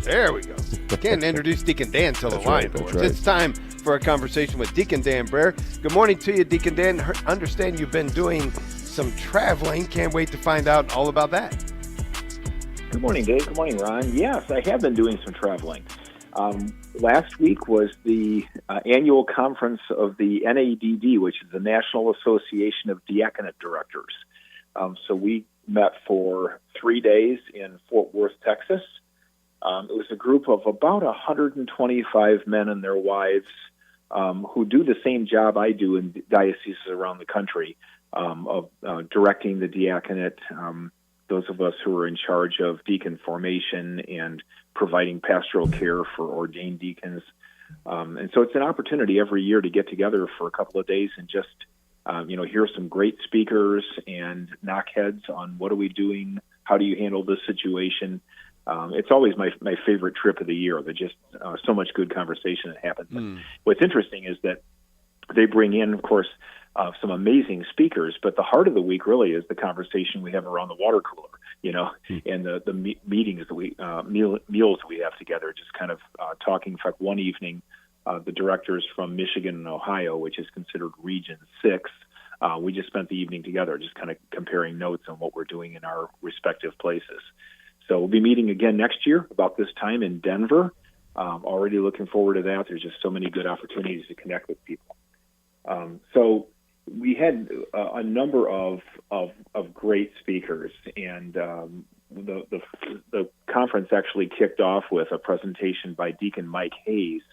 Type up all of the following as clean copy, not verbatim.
There we go. Can't introduce Deacon Dan till the line boards. Right. It's time for a conversation with Deacon Dan Brahier. Good morning to you, Deacon Dan. Understand you've been doing some traveling. Can't wait to find out all about that. Good morning, Dave. Good morning, Ron. Yes, I have been doing some traveling. Last week was the annual conference of the NADD, which is the National Association of Diaconate Directors. So we met for 3 days in Fort Worth, Texas. It was a group of about 125 men and their wives who do the same job I do in dioceses around the country of directing the diaconate, those of us who are in charge of deacon formation and providing pastoral care for ordained deacons. And so it's an opportunity every year to get together for a couple of days and just, hear some great speakers and knock heads on what are we doing, how do you handle this situation. It's always my favorite trip of the year. There's just so much good conversation that happens. What's interesting is that they bring in, of course, some amazing speakers, but the heart of the week really is the conversation we have around the water cooler, and the meetings that meals we have together, just kind of talking. In fact, one evening, the directors from Michigan and Ohio, which is considered Region 6, we just spent the evening together, just kind of comparing notes on what we're doing in our respective places. So we'll be meeting again next year about this time in Denver. Already looking forward to that. There's just so many good opportunities to connect with people. So we had a number of great speakers, and the conference actually kicked off with a presentation by Deacon Mike Hayes.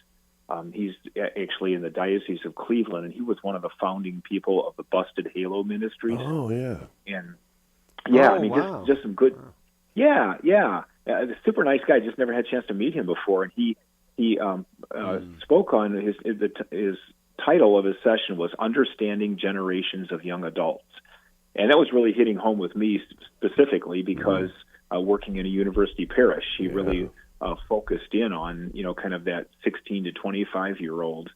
He's actually in the Diocese of Cleveland, and he was one of the founding people of the Busted Halo Ministries. Oh, yeah. And wow. just some good. Yeah. A super nice guy. Just never had a chance to meet him before, and he spoke on his title of his session was Understanding Generations of Young Adults. And that was really hitting home with me specifically because working in a university parish, he really focused in on, kind of that 16 to 25-year-old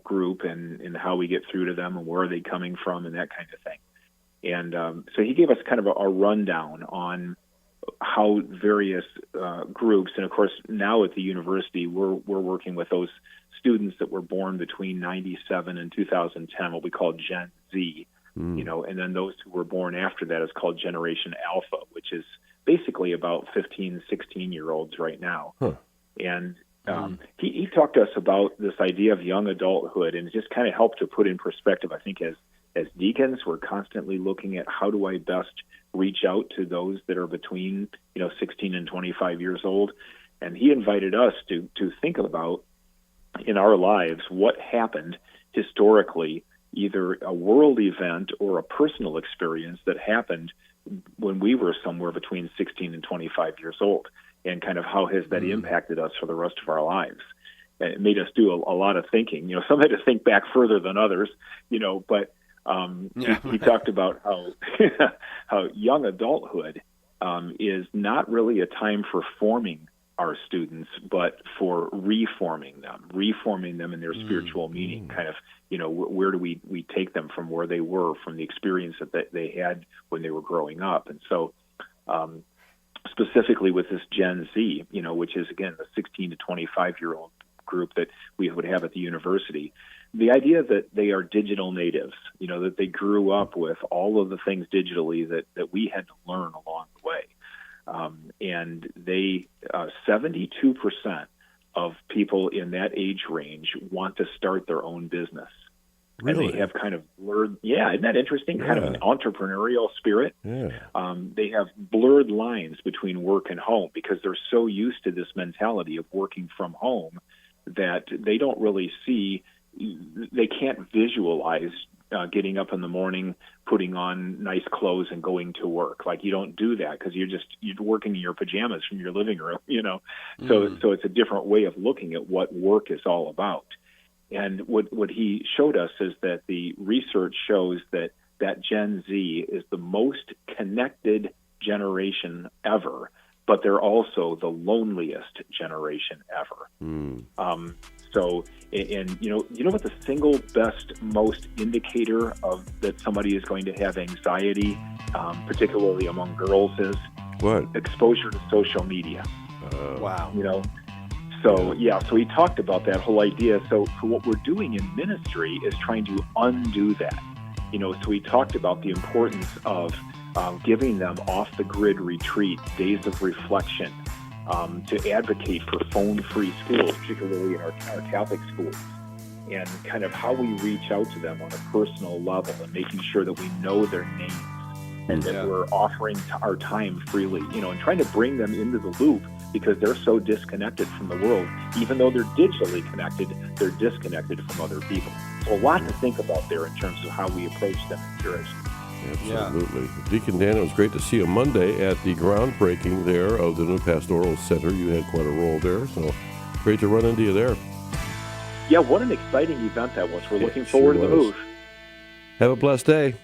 group and how we get through to them and where are they coming from and that kind of thing. And so he gave us kind of a rundown on how various groups, and of course now at the university we're working with those students that were born between 97 and 2010, what we call Gen Z, and then those who were born after that is called Generation Alpha, which is basically about 15, 16-year-olds right now. And he talked to us about this idea of young adulthood, and it just kind of helped to put in perspective. I think as deacons, we're constantly looking at how do I best reach out to those that are between 16 and 25 years old. And he invited us to think about in our lives what happened historically, either a world event or a personal experience that happened when we were somewhere between 16 and 25 years old, and kind of how has that impacted us for the rest of our lives. And it made us do a lot of thinking. Some had to think back further than others, but he talked about how young adulthood is not really a time for forming our students, but for reforming them in their spiritual meaning. Kind of, where do we take them from where they were, from the experience that they had when they were growing up. And so specifically with this Gen Z, which is, again, the 16 to 25-year-old group that we would have at the university, the idea that they are digital natives, that they grew up with all of the things digitally that we had to learn along the way. And they, 72% of people in that age range want to start their own business. Really? And they have kind of blurred, isn't that interesting? Kind of an entrepreneurial spirit. Yeah. They have blurred lines between work and home because they're so used to this mentality of working from home that they don't really see, they can't visualize getting up in the morning, putting on nice clothes and going to work. Like, you don't do that because you're working in your pajamas from your living room, So it's a different way of looking at what work is all about. And what he showed us is that the research shows that Gen Z is the most connected generation ever, but they're also the loneliest generation ever. So, and you know what the single best, most indicator of that somebody is going to have anxiety, particularly among girls, is? What? Exposure to social media. Wow. You know, so so he talked about that whole idea. So what we're doing in ministry is trying to undo that. You know, so he talked about the importance of giving them off-the-grid retreat, days of reflection, to advocate for phone-free schools, particularly in our Catholic schools, and kind of how we reach out to them on a personal level and making sure that we know their names and that we're offering our time freely, you know, and trying to bring them into the loop because they're so disconnected from the world. Even though they're digitally connected, they're disconnected from other people. So a lot to think about there in terms of how we approach them in church. Absolutely. Yeah. Deacon Dan, it was great to see you Monday at the groundbreaking there of the new pastoral center. You had quite a role there, so great to run into you there. Yeah, what an exciting event that was. We're looking forward to the move. Have a blessed day.